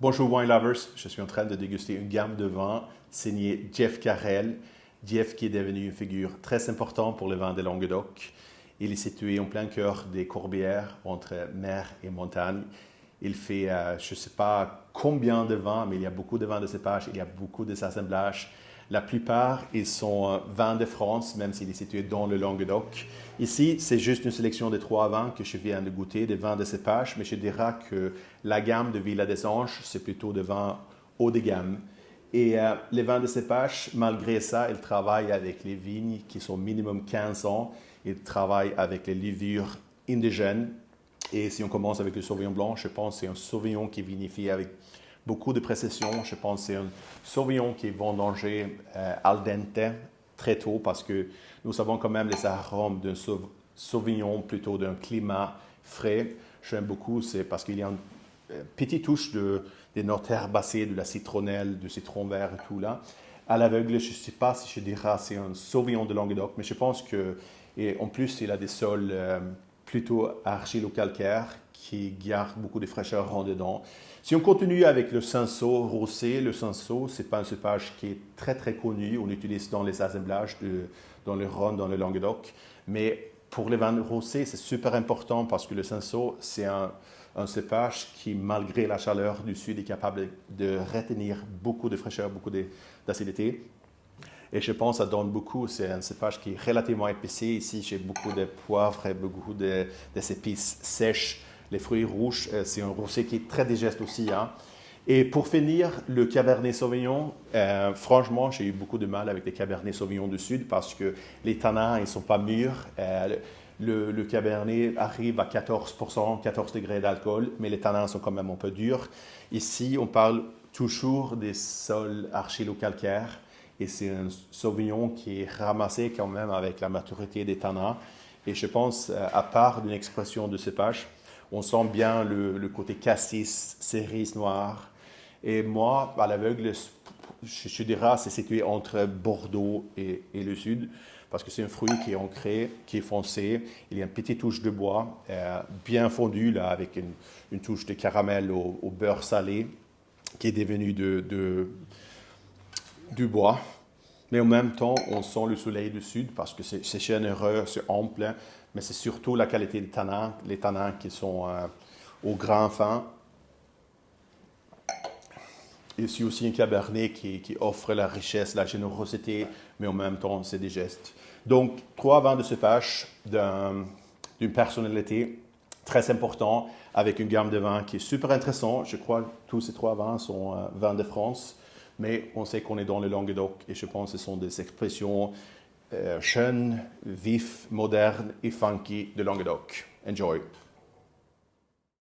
Bonjour Wine Lovers, je suis en train de déguster une gamme de vins signé Jeff Carrel. Jeff qui est devenu une figure très importante pour les vins de Languedoc. Il est situé en plein cœur des Corbières, entre mer et montagne. Il fait, je ne sais pas combien de vins, mais il y a beaucoup de vins de cépage, il y a beaucoup d'assemblages. La plupart, ils sont vins de France, même s'il est situé dans le Languedoc. Ici, c'est juste une sélection de 3 vins que je viens de goûter, des vins de cépage, mais je dirais que la gamme de Villa des Anges, c'est plutôt des vins haut de gamme. Et les vins de cépage, malgré ça, ils travaillent avec les vignes qui sont minimum 15 ans. Ils travaillent avec les levures indigènes. Et si on commence avec le Sauvignon blanc, je pense que c'est un Sauvignon qui est vinifié avec beaucoup de précision. Je pense que c'est un Sauvignon qui est vendangé al dente très tôt parce que nous savons quand même les arômes d'un Sauvignon plutôt d'un climat frais. J'aime beaucoup, c'est parce qu'il y a une petite touche des notes herbacées, de la citronnelle, du citron vert et tout là. À l'aveugle, je ne sais pas si je dirais c'est un Sauvignon de Languedoc, mais je pense que, et en plus, il a des sols plutôt argilo-calcaires qui gardent beaucoup de fraîcheur en dedans. Si on continue avec le Cinsault rosé, le Cinsault, ce n'est pas un cépage qui est très très connu. On l'utilise dans les assemblages, dans le Rhône, dans le Languedoc. Mais pour les vins rosés, c'est super important parce que le Cinsault, c'est un cépage qui, malgré la chaleur du sud, est capable de retenir beaucoup de fraîcheur, beaucoup d'acidité. Et je pense que ça donne beaucoup. C'est un cépage qui est relativement épicé. Ici, j'ai beaucoup de poivre et beaucoup d'épices sèches. Les fruits rouges, c'est un rosé qui est très digeste aussi. Hein. Et pour finir, le Cabernet Sauvignon, franchement, j'ai eu beaucoup de mal avec les Cabernet Sauvignon du Sud parce que les tanins, ils ne sont pas mûrs. Le Cabernet arrive à 14%, 14 degrés d'alcool, mais les tanins sont quand même un peu durs. Ici, on parle toujours des sols argilo-calcaires. Et c'est un Sauvignon qui est ramassé quand même avec la maturité des tanins. Et je pense, à part d'une expression de cépage, on sent bien le côté cassis, cerise noire. Et moi, à l'aveugle, je dirais c'est situé entre Bordeaux et le sud, parce que c'est un fruit qui est ancré, qui est foncé. Il y a une petite touche de bois, bien fondue, là, avec une touche de caramel au beurre salé, qui est devenu du bois. Mais en même temps, on sent le soleil du sud parce que c'est généreux, c'est ample, mais c'est surtout la qualité des tanins, les tanins qui sont au grain fin. Et c'est aussi un cabernet qui offre la richesse, la générosité, mais en même temps, c'est digeste. Donc, 3 vins de cépage d'une personnalité très importante avec une gamme de vins qui est super intéressante. Je crois que tous ces 3 vins sont vins de France. Mais on sait qu'on est dans le Languedoc et je pense que ce sont des expressions jeunes, vives, modernes et funky de Languedoc. Enjoy!